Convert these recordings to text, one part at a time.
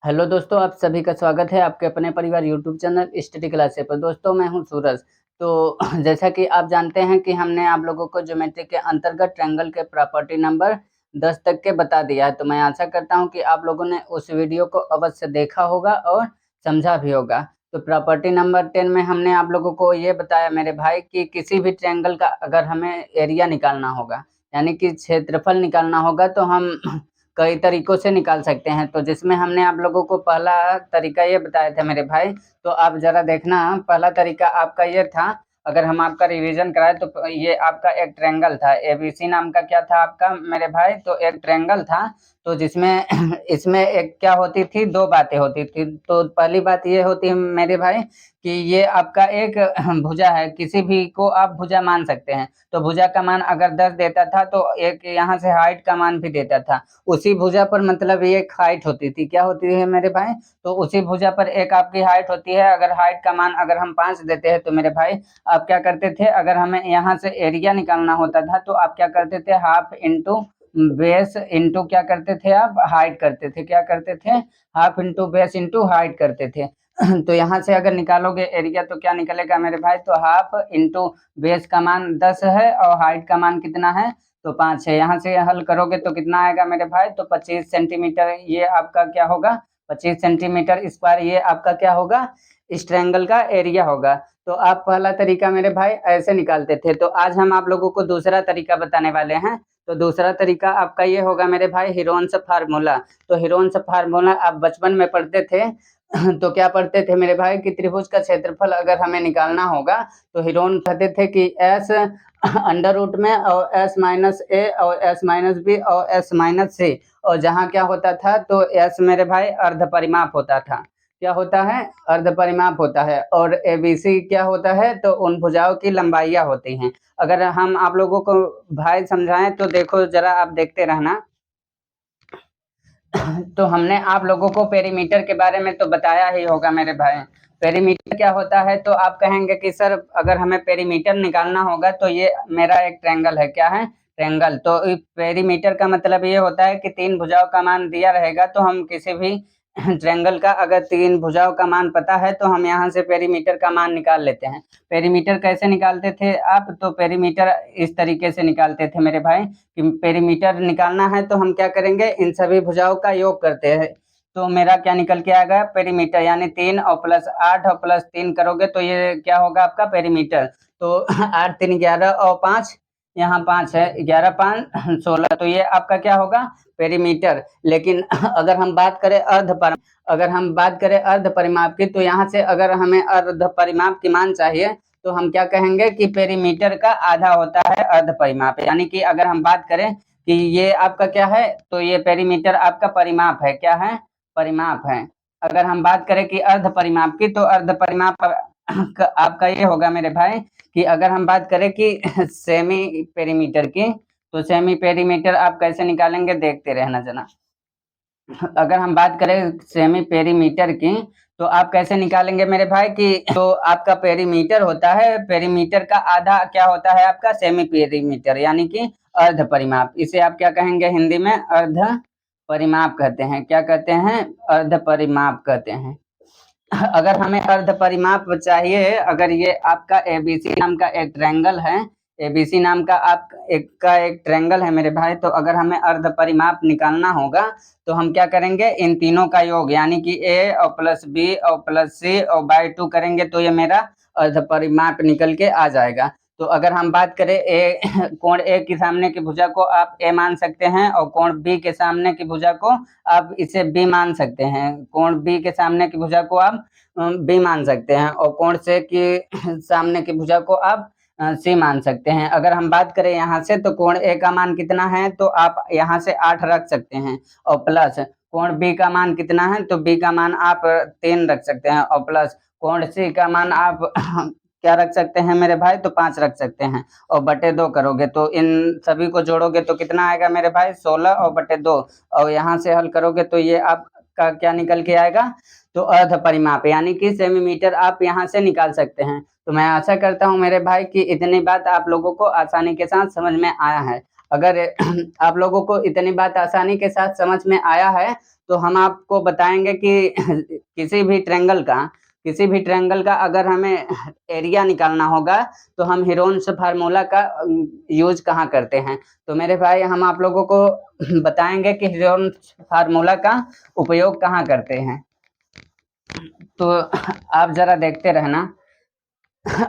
Hello दोस्तों, आप सभी का स्वागत है आपके अपने परिवार यूट्यूब चैनल स्टडी क्लासे पर। दोस्तों मैं हूं सूरज। तो जैसा कि आप जानते हैं कि हमने आप लोगों को ज्योमेट्री के अंतर्गत ट्रायंगल के प्रॉपर्टी नंबर 10 तक के बता दिया है। तो मैं आशा करता हूं कि आप लोगों ने उस वीडियो को अवश्य देखा होगा और समझा भी होगा। तो प्रॉपर्टी नंबर 10 में हमने आप लोगों को ये बताया मेरे भाई कि किसी भी ट्रायंगल का अगर हमें एरिया निकालना होगा, यानी कि क्षेत्रफल निकालना होगा, तो हम कई तरीकों से निकाल सकते हैं। तो जिसमें हमने आप लोगों को पहला तरीका ये बताया था मेरे भाई, तो आप जरा देखना। पहला तरीका आपका ये था, अगर हम आपका रिवीजन कराए तो ये आपका एक ट्रायंगल था। एबीसी नाम का क्या था आपका मेरे भाई? तो एक ट्रायंगल था। तो जिसमें इसमें एक क्या होती थी, दो बातें होती थी। तो पहली बात ये होती है मेरे भाई कि ये आपका एक भुजा है, किसी भी को आप भुजा मान सकते हैं। तो भुजा का मान अगर 10 देता था तो एक यहाँ से हाइट का मान भी देता था। उसी भुजा पर मतलब एक हाइट होती थी, क्या होती है मेरे भाई? तो उसी भुजा पर एक आपकी हाइट होती है। अगर हाइट का मान अगर हम 5 देते हैं तो मेरे भाई आप क्या करते थे, अगर हमें यहाँ से एरिया निकालना होता था तो आप क्या करते थे, हाफ इंटू बेस इंटू क्या करते थे, आप हाइट करते थे। क्या करते थे? Half into base into height करते थे। तो यहाँ से अगर निकालोगे एरिया तो क्या निकलेगा मेरे भाई? तो हाफ इंटू बेस का मान 10 है और हाइट का मान कितना है? तो 5 है। यहाँ से हल करोगे तो कितना आएगा मेरे भाई? तो 25 सेंटीमीटर ये आपका क्या होगा? 25 सेंटीमीटर स्क्वायर ये आपका क्या होगा? इस ट्रायंगल का एरिया होगा। तो आप पहला तरीका मेरे भाई ऐसे निकालते थे। तो आज हम आप लोगों को दूसरा तरीका बताने वाले हैं। तो दूसरा तरीका आपका ये होगा मेरे भाई, हीरोन्स फार्मूला। तो हीरोन्स फार्मूला आप बचपन में पढ़ते थे। तो क्या पढ़ते थे मेरे भाई कि त्रिभुज का क्षेत्रफल अगर हमें निकालना होगा तो हीरोन कहते थे कि एस अंडर रूट में और एस माइनस ए और एस माइनस बी और एस माइनस सी, और जहाँ क्या होता था तो एस मेरे भाई अर्ध परिमाप होता था। क्या होता है? अर्ध परिमाप होता है। और एबीसी क्या होता है? तो उन भुजाओं की लंबाइयाँ होती हैं। अगर हम आप लोगों को भाई समझाएं तो देखो जरा, आप देखते रहना। तो हमने आप लोगों को पेरीमीटर के बारे में तो बताया ही होगा मेरे भाई। पेरीमीटर क्या होता है? तो आप कहेंगे कि सर अगर हमें पेरीमीटर निकालना होगा तो ये मेरा एक ट्रायंगल है। क्या है? ट्रायंगल। तो पेरीमीटर का मतलब ये होता है कि 3 भुजाओं का मान दिया रहेगा तो हम किसी भी ट्रायंगल का अगर 3 भुजाओं का मान पता है तो हम यहाँ से पेरीमीटर का मान निकाल लेते हैं। पेरीमीटर कैसे निकालते थे आप? तो पेरीमीटर इस तरीके से निकालते थे मेरे भाई कि पेरीमीटर निकालना है तो हम क्या करेंगे, इन सभी भुजाओं का योग करते हैं। तो मेरा क्या निकल के आएगा? पेरीमीटर, यानी 3 और प्लस 8 और प्लस 3 करोगे तो ये क्या होगा आपका? पेरीमीटर। तो 8 3 11 और 5, यहाँ 5 है, 11 5 16, तो ये आपका क्या होगा? पेरीमीटर। लेकिन अगर हम बात करें अर्ध परिमाप की, तो यहाँ से अगर हमें अर्ध परिमाप की मान चाहिए तो हम क्या कहेंगे कि पेरीमीटर का आधा होता है अर्ध परिमाप। यानी कि अगर हम बात करें कि ये आपका क्या है, तो ये पेरीमीटर आपका परिमाप है। क्या है? परिमाप है। अगर हम बात करें कि अर्ध परिमाप की, तो अर्ध परिमाप आपका ये होगा मेरे भाई कि अगर हम बात करें कि सेमी पेरीमीटर की, तो सेमी पेरीमीटर आप कैसे निकालेंगे देखते रहना जना। अगर हम बात करें सेमी पेरीमीटर की, तो आप कैसे निकालेंगे मेरे भाई कि तो आपका पेरीमीटर होता है, पेरीमीटर का आधा क्या होता है आपका? सेमी पेरीमीटर, यानी कि अर्ध परिमाप। इसे आप क्या कहेंगे हिंदी में? अर्ध परिमाप कहते हैं। क्या कहते हैं? अर्ध परिमाप कहते हैं। अगर हमें अर्ध परिमाप चाहिए, अगर ये आपका एबीसी नाम का एक ट्रायंगल है, एबीसी नाम का एक ट्रायंगल है मेरे भाई, तो अगर हमें अर्ध परिमाप निकालना होगा तो हम क्या करेंगे, इन तीनों का योग, यानी कि ए और प्लस बी और प्लस सी और बाय 2 करेंगे तो ये मेरा अर्ध परिमाप निकल के आ जाएगा। तो अगर हम बात करें ए कोण ए के सामने की भुजा को आप ए मान सकते हैं और कोण बी के सामने की भुजा को आप इसे बी मान सकते हैं। कोण बी के सामने की भुजा को आप बी मान सकते हैं और कोण से की सामने की भुजा को आप सी मान सकते हैं। अगर हम बात करें यहाँ से तो कोण ए का मान कितना है, तो आप यहाँ से 8 रख सकते हैं और प्लस कोण बी का मान कितना है, तो बी का मान आप 3 रख सकते हैं और प्लस कोण सी का मान आप क्या रख सकते हैं मेरे भाई? तो 5 रख सकते हैं और बटे 2 करोगे तो इन सभी को जोड़ोगे तो कितना आएगा मेरे भाई? 16 और बटे 2, और यहाँ से हल करोगे तो ये आपका क्या निकल के आएगा? तो अर्ध परिमाप, यानी कि सेमीमीटर आप यहाँ से निकाल सकते हैं। तो मैं आशा करता हूँ मेरे भाई कि इतनी बात आप लोगों को आसानी के साथ समझ में आया है। अगर आप लोगों को इतनी बात आसानी के साथ समझ में आया है तो हम आपको बताएंगे कि किसी भी ट्रायंगल का अगर हमें एरिया निकालना होगा तो हम हीरोन्स फार्मूला का यूज कहाँ करते हैं। तो मेरे भाई हम आप लोगों को बताएंगे कि हीरोन्स फार्मूला का उपयोग कहाँ करते हैं। तो आप जरा देखते रहना।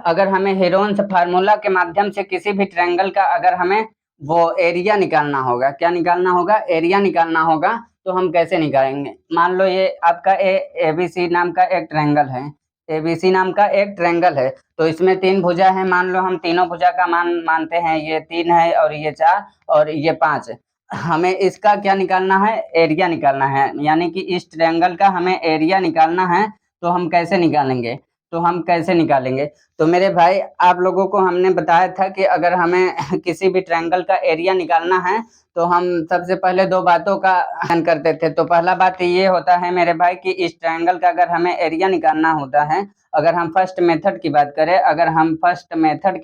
अगर हमें हीरोन्स फार्मूला के माध्यम से किसी भी ट्रायंगल का अगर हमें वो एरिया निकालना होगा, क्या निकालना होगा, एरिया निकालना होगा, तो हम कैसे निकालेंगे। मान लो ये आपका एबीसी नाम का एक ट्रायंगल है, एबीसी नाम का एक ट्रायंगल है। तो इसमें 3 भुजा है, मान लो हम तीनों भुजा का मान मानते हैं, ये 3 है और ये 4 और ये 5 है। हमें इसका क्या निकालना है, एरिया निकालना है, यानी कि इस ट्रायंगल का हमें एरिया निकालना है। तो हम कैसे निकालेंगे, तो मेरे भाई आप लोगों को हमने बताया था कि अगर हमें किसी भी ट्रायंगल का एरिया निकालना है तो हम सबसे पहले 2 बातों का ध्यान करते थे। तो पहला बात ये होता है मेरे भाई कि इस ट्रायंगल का अगर हमें एरिया निकालना होता है, अगर हम फर्स्ट मेथड की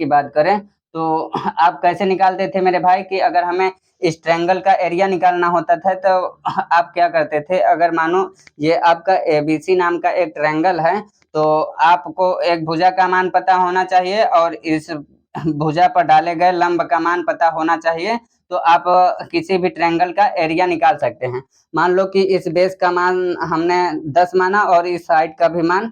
बात करें तो आप कैसे निकालते थे मेरे भाई कि अगर हमें इस ट्रायंगल का एरिया निकालना होता था तो आप क्या करते थे। अगर मानो ये आपका एबीसी नाम का एक ट्रायंगल है तो आपको एक भुजा का मान पता होना चाहिए और इस भुजा पर डाले गए लंब का मान पता होना चाहिए। तो आप किसी भी ट्रायंगल का एरिया निकाल सकते हैं। मान लो कि इस बेस का मान हमने 10 माना और इस साइड का भी मान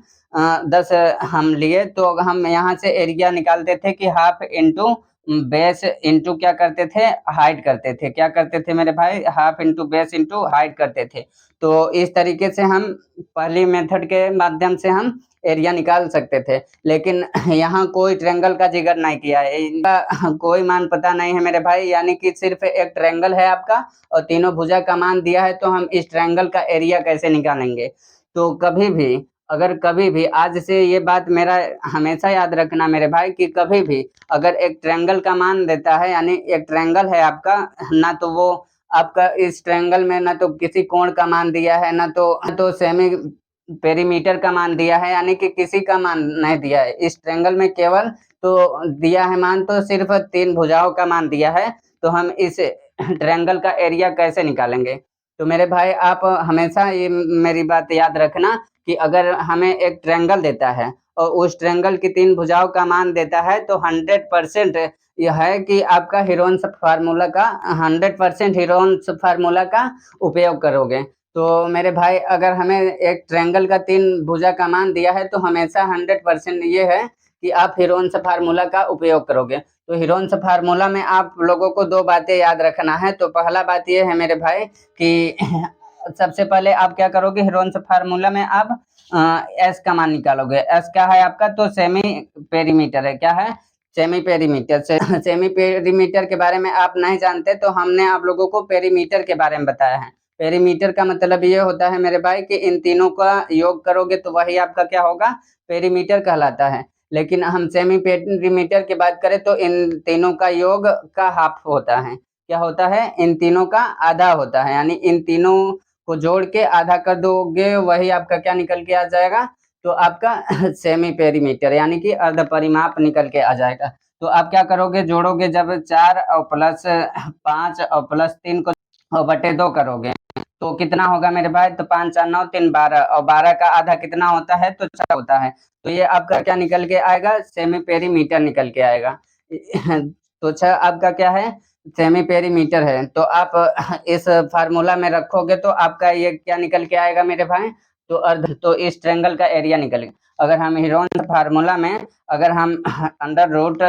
10 हम लिए, तो हम यहाँ से एरिया निकालते थे कि हाफ इंटू बेस इंटू क्या करते थे, हाइट करते थे। क्या करते थे मेरे भाई, half into base into height करते थे। तो इस तरीके से हम पहली मेथड के माध्यम से हम एरिया निकाल सकते थे। लेकिन यहाँ कोई ट्रायंगल का जिक्र नहीं किया है, इनका कोई मान पता नहीं है मेरे भाई, यानी कि सिर्फ एक ट्रायंगल है आपका और तीनों भुजा का मान दिया है। तो हम इस ट्रायंगल का एरिया कैसे निकालेंगे। तो कभी भी आज से ये बात मेरा हमेशा याद रखना मेरे भाई कि कभी भी अगर एक ट्रायंगल का मान देता है, यानी एक ट्रायंगल है आपका, ना तो वो आपका इस ट्रायंगल में ना तो किसी कोण का मान दिया है, ना तो सेमी पेरीमीटर का मान दिया है, यानी कि किसी का मान नहीं दिया है। इस ट्रायंगल में केवल तो दिया है मान तो सिर्फ 3 भुजाओं का मान दिया है। तो हम इस ट्रायंगल का एरिया कैसे निकालेंगे। तो मेरे भाई आप हमेशा ये मेरी बात याद रखना कि अगर हमें एक ट्रायंगल देता है और उस ट्रायंगल की 3 भुजाओं का मान देता है तो 100% यह है कि आपका हीरोन्स फार्मूला का 100% हीरोन्स फार्मूला का उपयोग करोगे। तो मेरे भाई अगर हमें एक ट्रायंगल का 3 भुजा का मान दिया है तो हमेशा 100% ये है कि आप हीरोन्स फार्मूला का उपयोग करोगे। तो हीरोन्स फार्मूला में आप लोगों को 2 बातें याद रखना है। तो पहला बात ये है मेरे भाई कि सबसे पहले आप क्या करोगे, हीरोन्स फार्मूला में आप एस का मान निकालोगे। एस क्या है आपका, तो सेमी पेरीमीटर है। क्या है, सेमी पेरीमीटर। सेमी पेरीमीटर के बारे में आप नहीं जानते तो हमने आप लोगों को पेरीमीटर के बारे में बताया है। पेरीमीटर का मतलब ये होता है मेरे भाई कि इन तीनों का योग करोगे तो वही आपका क्या होगा, पेरीमीटर कहलाता है। लेकिन हम सेमी पेरीमीटर की बात करें तो इन तीनों का योग का हाफ होता है। क्या होता है, इन तीनों का आधा होता है, यानी इन तीनों को जोड़ के आधा कर दोगे वही आपका क्या निकल के आ जाएगा, तो आपका सेमी पेरीमीटर यानी कि अर्ध परिमाप निकल के आ जाएगा। तो आप क्या करोगे, जोड़ोगे जब 4 और प्लस 5 और प्लस 3 को और बटे 2 करोगे तो कितना होगा मेरे भाई, तो 5 4 9 3 12 और 12 का आधा कितना होता है, तो 4 होता है। तो ये आपका क्या निकल के आएगा, सेमी पेरीमीटर निकल के आएगा। तो 6 आपका क्या है, सेमी पेरीमीटर है। तो आप इस फार्मूला में रखोगे तो आपका ये क्या निकल के आएगा मेरे भाई, तो अर्ध, तो इस ट्रायंगल का एरिया निकलेगा। अगर हम हीरोन्स फार्मूला में अगर हम अंडर रूट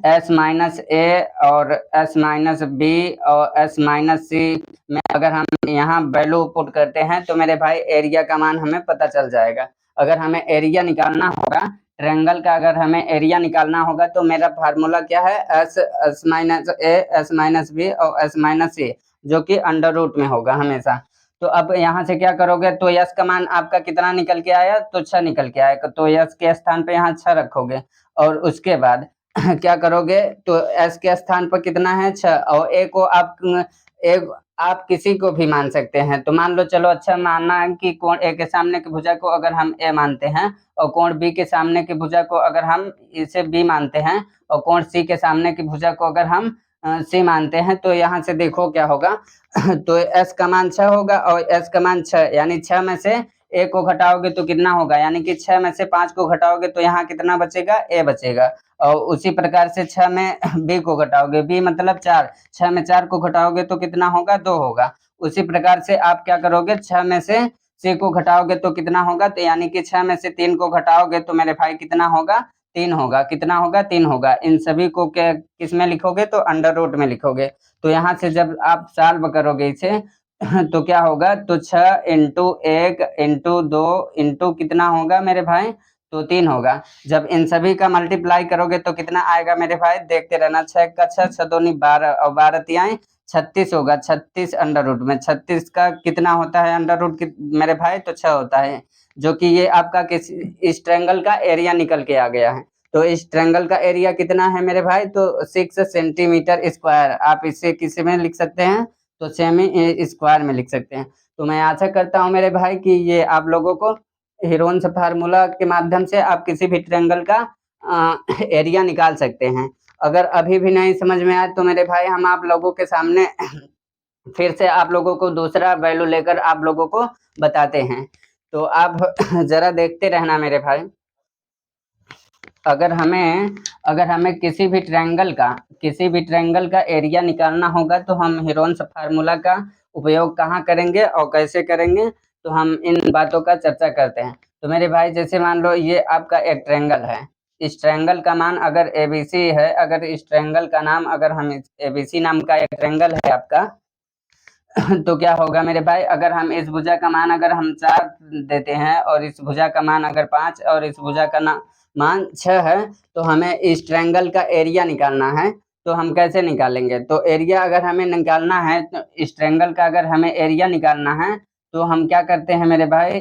एस माइनस ए और एस माइनस बी और एस माइनस सी में अगर हम यहाँ वैल्यू पुट करते हैं तो मेरे भाई एरिया का मान हमें पता चल जाएगा। अगर हमें एरिया निकालना होगा ट्रायंगल का, अगर हमें एरिया निकालना होगा तो मेरा फार्मूला क्या है, S minus A S minus B और एस माइनस सी, जो कि अंडर रूट में होगा हमेशा। तो अब यहाँ से क्या करोगे, तो यस का मान आपका कितना निकल के आया, तो 6 निकल के आएगा। तो यस के स्थान पे यहाँ 6 रखोगे और उसके बाद क्या करोगे, तो एस के स्थान पर कितना है 6 और ए को आप किसी को भी मान सकते हैं। तो मान लो, चलो अच्छा मानना है कि कोण ए के सामने की भुजा को अगर हम ए मानते हैं और कोण बी के सामने की भुजा को अगर हम इसे बी मानते हैं और कोण सी के सामने की भुजा को अगर हम सी मानते हैं, तो यहाँ से देखो क्या होगा। तो एस का मान 6 होगा और एस का मान 6, यानी 6 में से ए को घटाओगे तो कितना होगा, यानी कि 6 में से 5 को घटाओगे तो यहाँ कितना बचेगा, ए बचेगा। और उसी प्रकार से 6 में बी को घटाओगे, बी मतलब 4, 6 में 4 को घटाओगे तो कितना होगा, 2 होगा। उसी प्रकार से आप क्या करोगे, 6 में से सी को घटाओगे तो कितना होगा, तो यानी कि 6 में से 3 को घटाओगे तो मेरे भाई कितना होगा, 3 होगा। कितना होगा, 3 होगा। इन सभी को क्या किस में लिखोगे, तो अंडर रूट में लिखोगे। तो यहाँ से जब आप सॉल्व करोगे इसे तो क्या होगा, तो 6 इंटू 1 इंटू 2 इंटू कितना होगा मेरे भाई, तो 3 होगा। जब इन सभी का मल्टीप्लाई करोगे तो कितना आएगा मेरे भाई, देखते रहना। 6 का 6, 6 दूनी 12 और 12 तिहाई 36 होगा। 36 अंडर रूट में 36 का कितना होता है अंडर रूट मेरे भाई, तो 6 होता है। जो कि ये आपका इस ट्रायंगल का एरिया निकल के आ गया है। तो इस ट्रायंगल का एरिया कितना है मेरे भाई, तो 6 सेंटीमीटर स्क्वायर। आप इसे किस में लिख सकते हैं, तो सेमी स्क्वायर में लिख सकते हैं। तो मैं आशा करता हूँ मेरे भाई कि ये आप लोगों को हीरोन्स फार्मूला के माध्यम से आप किसी भी ट्रायंगल का एरिया निकाल सकते हैं। अगर अभी भी नहीं समझ में आए तो मेरे भाई हम आप लोगों के सामने फिर से आप लोगों को दूसरा वैल्यू लेकर आप लोगों को बताते हैं। तो आप जरा देखते रहना मेरे भाई। अगर हमें किसी भी ट्रायंगल का एरिया निकालना होगा तो हम हीरोन्स फार्मूला का उपयोग कहाँ करेंगे और कैसे करेंगे, तो हम इन बातों का चर्चा करते हैं। तो मेरे भाई जैसे मान लो ये आपका एक ट्रायंगल है। इस ट्रायंगल का मान अगर एबीसी है, अगर इस ट्रायंगल का नाम अगर हम एबीसी नाम का एक ट्रायंगल है आपका, तो क्या होगा मेरे भाई, अगर हम इस भुजा का मान अगर हम 4 देते हैं और इस भुजा का मान अगर 5 और इस भुजा का मान 6 है, तो हमें इस ट्रायंगल का एरिया निकालना है। तो हम कैसे निकालेंगे, तो एरिया अगर हमें निकालना है, तो इस ट्रायंगल का अगर हमें एरिया निकालना है तो हम क्या करते हैं मेरे भाई,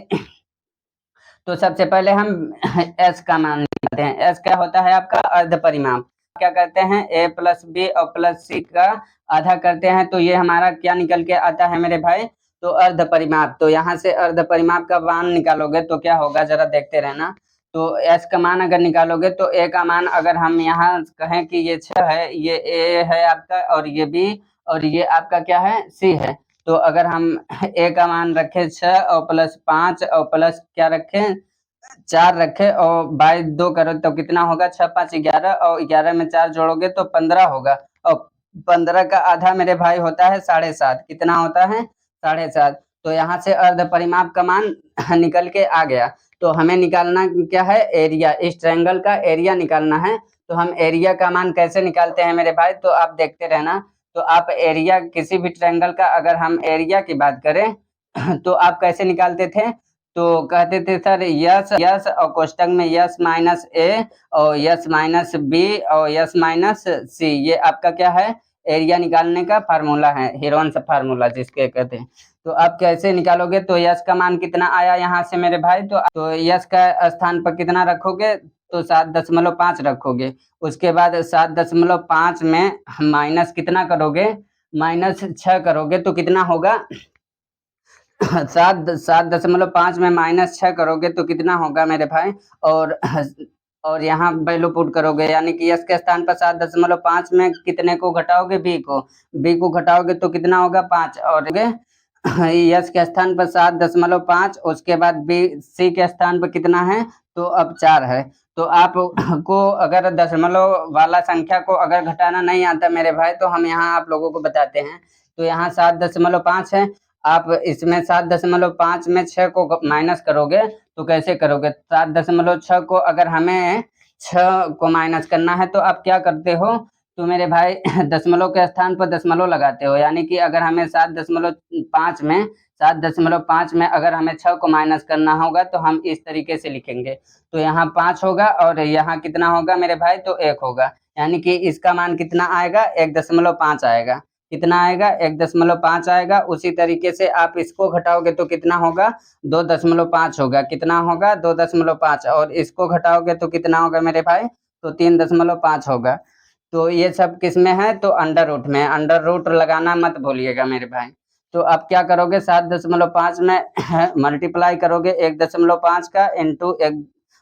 तो सबसे पहले हम एस का मान निकालते हैं। एस क्या होता है आपका, अर्ध परिमाप। क्या करते हैं, ए प्लस बी और प्लस सी का आधा करते हैं, तो ये हमारा क्या निकल के आता है मेरे भाई, तो अर्ध परिमाप। तो यहाँ से अर्ध परिमाप का मान निकालोगे तो क्या होगा, जरा देखते रहना। तो एस का मान अगर निकालोगे तो ए का मान अगर हम यहाँ कहें कि ये 6 है, ये ए है आपका और ये बी और ये आपका क्या है, सी है। तो अगर हम ए का मान रखें 6 और प्लस 5 और प्लस क्या रखें, 4 रखे और बाई 2 करो तो कितना होगा, 6 5 11 और 11 में 4 जोड़ोगे तो 15 होगा। और 15 का आधा मेरे भाई होता है 7.5। कितना होता है, 7.5। तो यहाँ से अर्ध परिमाप का मान निकल के आ गया। तो हमें निकालना क्या है, एरिया। इस ट्रायंगल का एरिया निकालना है। तो हम एरिया का मान कैसे निकालते हैं मेरे भाई, तो आप देखते रहना। तो आप एरिया किसी भी ट्रायंगल का अगर हम एरिया की बात करें तो आप कैसे निकालते थे, तो कहते थे सर यस यस और कोष्टक में यस माइनस ए और यस माइनस बी और यस माइनस सी, ये आपका क्या है, एरिया निकालने का फार्मूला है, हीरोन्स फार्मूला जिसके कहते हैं। तो आप कैसे निकालोगे, तो यस का मान कितना आया यहाँ से मेरे भाई, तो यस का स्थान पर कितना रखोगे, तो 7.5 रखोगे। उसके बाद 7.5 में माइनस कितना करोगे, माइनस 6 करोगे तो कितना होगा, 7.5 में माइनस 6 करोगे तो कितना होगा मेरे भाई, और यहाँ वैल्यू पुट करोगे, यानी कि यस के स्थान पर 7.5 में कितने को घटाओगे, बी को घटाओगे तो कितना होगा, 5। और यस के स्थान पर 7.5, उसके बाद बी सी के स्थान पर कितना है, तो अब 4 है। तो आपको अगर दशमलव वाला संख्या को अगर घटाना नहीं आता मेरे भाई, तो हम यहाँ आप लोगों को बताते हैं। तो यहाँ 7.5 है, आप इसमें 7.5 में 6 को माइनस करोगे तो कैसे करोगे, 7.6 को अगर हमें 6 को माइनस करना है तो आप क्या करते हो, तो मेरे भाई दशमलव के स्थान पर दशमलव लगाते हो, यानी कि अगर हमें 7.5 में अगर हमें 6 को माइनस करना होगा तो हम इस तरीके से लिखेंगे। तो यहाँ 5 होगा और यहाँ कितना होगा मेरे भाई, तो 1 होगा, यानी कि इसका मान कितना आएगा, 1.5 आएगा। कितना आएगा, 1.5 आएगा। उसी तरीके से आप इसको घटाओगे तो कितना होगा, 2.5 होगा। कितना होगा, 2.5। और इसको घटाओगे तो कितना होगा मेरे भाई, तो 3.5 होगा। तो ये सब किस में है, तो अंडर रूट में। अंडर रूट लगाना मत भूलिएगा मेरे भाई। तो आप क्या करोगे, 7.5 में मल्टीप्लाई करोगे 1.5 का इंटू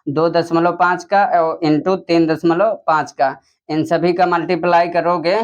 2.5 का और इंटू 3.5 का, इन सभी का मल्टीप्लाई करोगे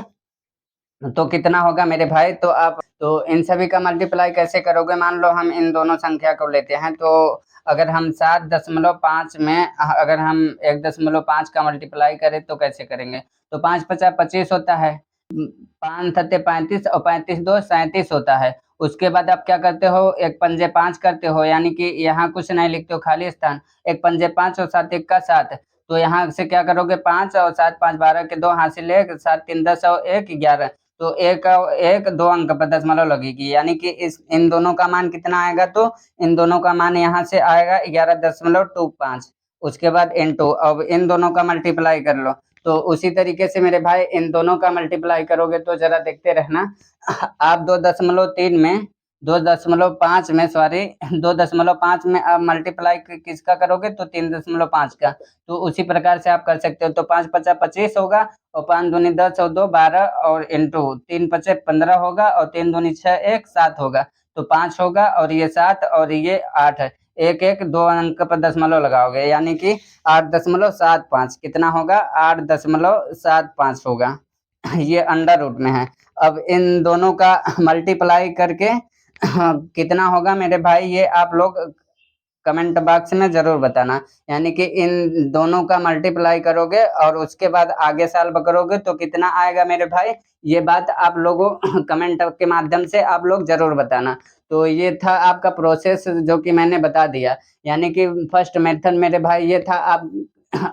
तो कितना होगा मेरे भाई, तो आप तो इन सभी का मल्टीप्लाई कैसे करोगे? मान लो हम इन दोनों संख्या को लेते हैं, तो अगर हम 7.5 में अगर हम 1.5 का मल्टीप्लाई करें तो कैसे करेंगे? तो 5×5 = 25 होता है, 5×7 = 35 और 35×2 = 37 होता है। उसके बाद आप क्या करते हो, एक पंजे 5 करते हो, यानी कि यहाँ कुछ नहीं लिखते हो, खाली स्थान, एक पंजे 5 और 7 1 का 7। तो यहाँ से क्या करोगे, 5 और 7 5 12 के 2 हासिल 1, 7 3 10 और 1 11। तो एक 2 अंक पर दशमलव लगेगी, यानी कि इस इन दोनों का मान कितना आएगा, तो इन दोनों का मान यहाँ से आएगा 11.25। उसके बाद इंटू, अब इन दोनों का मल्टीप्लाई कर लो। तो उसी तरीके से मेरे भाई इन दोनों का मल्टीप्लाई करोगे तो जरा देखते रहना, आप 2.3 में 2.5 में सॉरी 2.5 में आप मल्टीप्लाई किसका करोगे, तो 3.5 का। तो उसी प्रकार से आप कर सकते हो। तो 5×5 = 25 होगा, और 5 दूनी 10 और 2 12, और इंटू 3×5 = 15 होगा, और 3 दूनी 6 1 7 होगा। तो 5 होगा, और ये 7 और ये 8 है। एक एक 2 अंक पर दशमलव लगाओगे, यानी कि 8.75 कितना होगा, 8.75 होगा। ये अंडर रूट में है। अब इन दोनों का मल्टीप्लाई करके कितना होगा मेरे भाई, ये आप लोग कमेंट बॉक्स में जरूर बताना। यानी कि इन दोनों का मल्टीप्लाई करोगे और उसके बाद आगे सॉल्व करोगे तो कितना आएगा मेरे भाई, ये बात आप लोगों कमेंट के माध्यम से आप लोग जरूर बताना। तो ये था आपका प्रोसेस जो कि मैंने बता दिया। यानी कि फर्स्ट मेथड मेरे भाई ये था, आप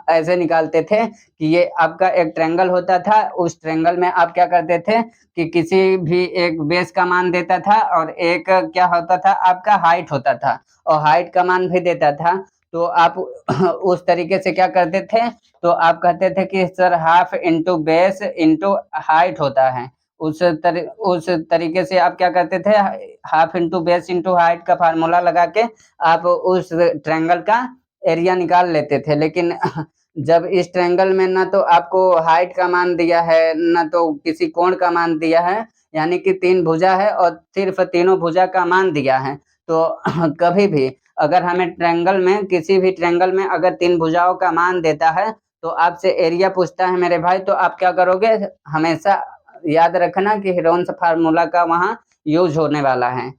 ऐसे निकालते थे कि ये आपका एक ट्रायंगल होता था, उस ट्रायंगल में आप क्या करते थे कि किसी भी एक बेस का मान देता था, और एक क्या होता था आपका हाइट होता था, और हाइट का मान भी देता था। तो आप उस तरीके से क्या करते थे, तो आप कहते थे कि sir half into base into height होता है। उस तरीके से आप क्या करते थे, half into base into height का फार्मूला लगा के आप उस ट्रायंगल का एरिया निकाल लेते थे। लेकिन जब इस ट्रायंगल में ना तो आपको हाइट का मान दिया है, ना तो किसी कोण का मान दिया है, यानी कि 3 भुजा है और सिर्फ तीनों भुजा का मान दिया है। तो कभी भी अगर हमें ट्रायंगल में, किसी भी ट्रायंगल में अगर 3 भुजाओं का मान देता है, तो आपसे एरिया पूछता है मेरे भाई, तो आप क्या करोगे, हमेशा याद रखना कि हीरोन्स फार्मूला का वहाँ यूज होने वाला है।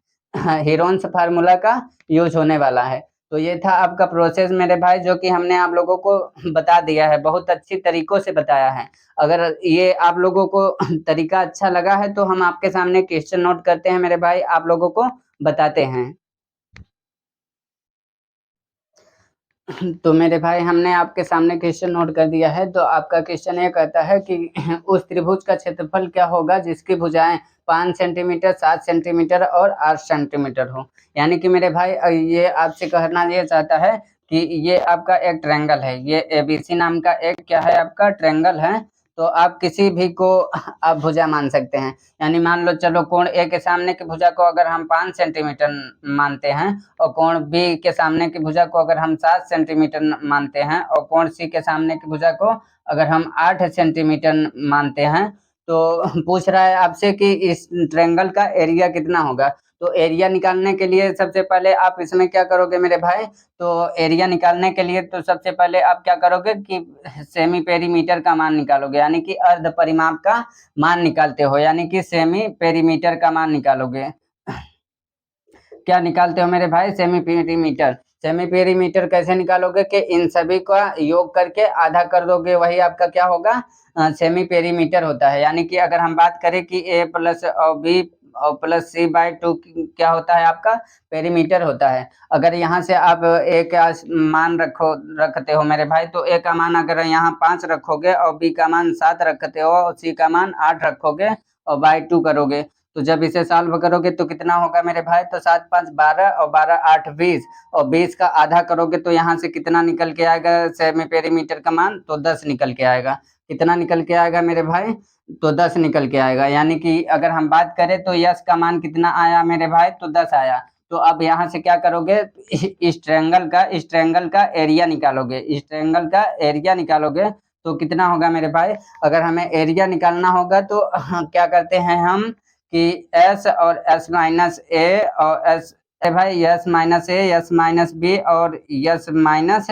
हीरोन्स फार्मूला का यूज होने वाला है। तो ये था आपका प्रोसेस मेरे भाई, जो कि हमने आप लोगों को बता दिया है, बहुत अच्छी तरीकों से बताया है। अगर ये आप लोगों को तरीका अच्छा लगा है तो हम आपके सामने क्वेश्चन नोट करते हैं मेरे भाई, आप लोगों को बताते हैं। तो मेरे भाई हमने आपके सामने क्वेश्चन नोट कर दिया है। तो आपका क्वेश्चन ये कहता है कि उस त्रिभुज का क्षेत्रफल क्या होगा जिसकी भुजाएं 5 सेंटीमीटर, 7 सेंटीमीटर और 8 सेंटीमीटर हो। यानी कि मेरे भाई ये आपसे कहना ये चाहता है कि ये आपका एक ट्रायंगल है, ये एबीसी नाम का एक क्या है आपका ट्रायंगल है। तो आप किसी भी को आप भुजा मान सकते हैं। यानी मान लो, चलो कोण ए के सामने की भुजा को अगर हम 5 सेंटीमीटर मानते हैं, और कोण बी के सामने की भुजा को अगर हम 7 सेंटीमीटर मानते हैं, और कोण सी के सामने की भुजा को अगर हम 8 सेंटीमीटर मानते हैं, तो पूछ रहा है आपसे कि इस ट्रायंगल का एरिया कितना होगा। तो एरिया निकालने के लिए सबसे पहले आप इसमें क्या करोगे मेरे भाई, तो एरिया निकालने के लिए तो सबसे पहले आप क्या करोगे कि सेमी पेरीमीटर का मान निकालोगे, यानी कि अर्ध परिमाप का मान निकालते हो, यानी कि सेमी पेरीमीटर का मान निकालोगे। क्या निकालते हो मेरे भाई, सेमी पेरीमीटर। सेमी पेरीमीटर कैसे निकालोगे कि इन सभी का योग करके आधा कर दोगे, वही आपका क्या होगा, सेमी पेरीमीटर होता है। यानी कि अगर हम बात करें कि ए प्लस और बी और प्लस सी बाई 2 क्या होता है आपका, पेरीमीटर होता है। अगर यहाँ से आप ए का मान रखते हो मेरे भाई, तो ए का मान अगर यहाँ 5 रखोगे, और बी का मान 7 रखते हो, और सी का मान 8 रखोगे, और बाई 2 करोगे, तो जब इसे सॉल्व करोगे तो कितना होगा मेरे भाई, तो 7 5 12 और 12 8 20, और 20 का आधा करोगे तो यहाँ से कितना निकल के आएगा सेमी पेरीमीटर का मान, तो 10 निकल के आएगा। कितना निकल के आएगा मेरे भाई, तो 10 निकल के आएगा। यानी कि अगर हम बात करें तो यस का मान कितना आया मेरे भाई, तो 10 आया। तो अब यहाँ से क्या करोगे, इस ट्रायंगल का एरिया निकालोगे, इस ट्रायंगल का एरिया निकालोगे तो कितना होगा मेरे भाई। अगर हमें एरिया निकालना होगा तो क्या करते हैं हम कि एस और एस माइनस ए और एस भाई S minus A, S minus B और एस माइनस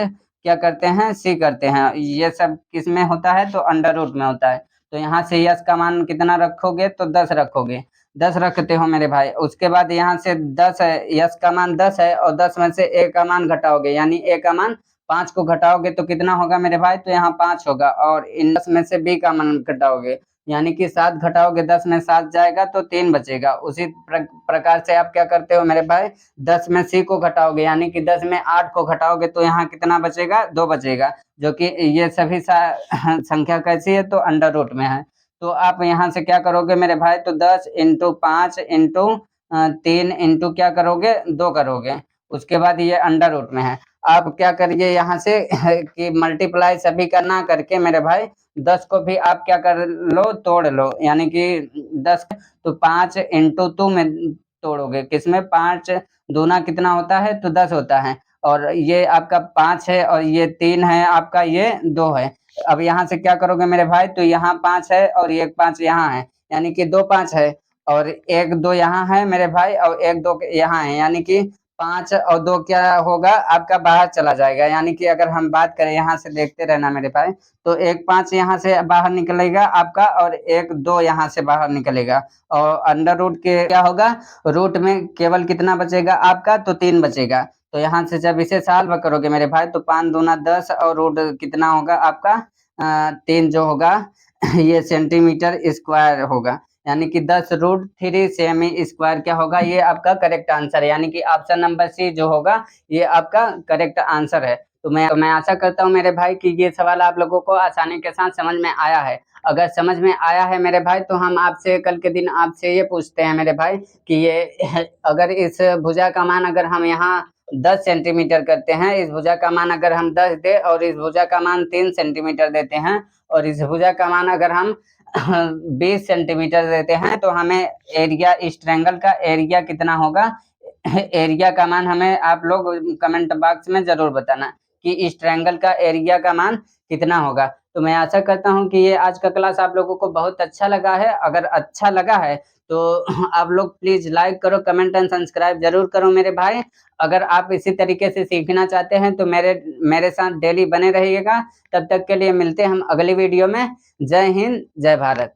क्या करते हैं, सी करते हैं। ये सब किस में होता है, तो अंडर रूट में होता है। तो यहाँ से यस का मान कितना रखोगे, तो 10 रखोगे, 10 रखते हो मेरे भाई। उसके बाद यहाँ से 10 है, यस का मान 10 है और 10 में से ए का मान घटाओगे, यानी ए का मान 5 को घटाओगे तो कितना होगा मेरे भाई, तो यहाँ 5 होगा। और इन 10 में से बी का मान घटाओगे, यानी कि 7 घटाओगे, 10 में 7 जाएगा तो 3 बचेगा। उसी प्रकार से आप क्या करते हो मेरे भाई, 10 में सी को घटाओगे, यानी कि 10 में 8 को घटाओगे तो यहाँ कितना बचेगा, 2 बचेगा। जो कि ये सभी संख्या कैसी है, तो अंडर रूट में है। तो आप यहाँ से क्या करोगे मेरे भाई, तो 10 इंटू 5 इंटू 3 इंटू क्या करोगे, 2 करोगे। उसके बाद ये अंडर रूट में है। आप क्या करिए यहाँ से कि मल्टीप्लाई सभी का ना करके मेरे भाई 10 को भी आप क्या कर लो, तोड़ लो, यानी कि 10 तो 5 इंटू 2 में तोड़ोगे, किसमें, 5 दूना कितना होता है, तो 10 होता है। और ये आपका 5 है और ये 3 है, आपका ये 2 है। अब यहाँ से क्या करोगे मेरे भाई, तो यहाँ 5 है और ये 5 यहाँ है, यानी कि 2 5 है, और 1 2 यहाँ है मेरे भाई, और 1 2 यहाँ है, यानी कि 5 और 2 क्या होगा, आपका बाहर चला जाएगा। यानी कि अगर हम बात करें, यहाँ से देखते रहना मेरे भाई, तो 1 5 यहाँ से बाहर निकलेगा आपका, और 1 2 यहाँ से बाहर निकलेगा। और अंडर रूट के क्या होगा, रूट में केवल कितना बचेगा आपका, तो 3 बचेगा। तो यहाँ से जब इसे सॉल्व करोगे मेरे भाई, तो 5 दूना 10 और रूट कितना होगा आपका, 3 जो होगा ये सेंटीमीटर स्क्वायर होगा, यानी कि 10 रूट 3 सेमी स्क्वायर क्या होगा, ये आपका करेक्ट आंसर है। यानी कि ऑप्शन नंबर सी जो होगा ये आपका करेक्ट आंसर है। तो मैं आशा करता हूँ मेरे भाई कि ये सवाल आप लोगों को आसानी के साथ समझ में आया है। अगर समझ में आया है मेरे भाई, तो हम आपसे कल के दिन आपसे ये पूछते हैं मेरे भाई कि ये अगर इस भुजा का मान अगर हम यहाँ 10 सेंटीमीटर करते हैं, इस भुजा का मान अगर हम 10 दे और इस भुजा का मान 3 सेंटीमीटर देते हैं, और इस भुजा का मान अगर हम 20 सेंटीमीटर देते हैं, तो हमें एरिया, इस ट्रायंगल का एरिया कितना होगा, एरिया का मान हमें आप लोग कमेंट बॉक्स में जरूर बताना कि इस ट्रायंगल का एरिया का मान कितना होगा। तो मैं आशा करता हूं कि ये आज का क्लास आप लोगों को बहुत अच्छा लगा है। अगर अच्छा लगा है तो आप लोग प्लीज लाइक करो, कमेंट एंड सब्सक्राइब जरूर करो मेरे भाई। अगर आप इसी तरीके से सीखना चाहते हैं तो मेरे साथ डेली बने रहिएगा। तब तक के लिए मिलते हैं हम अगली वीडियो में। जय हिंद, जय भारत।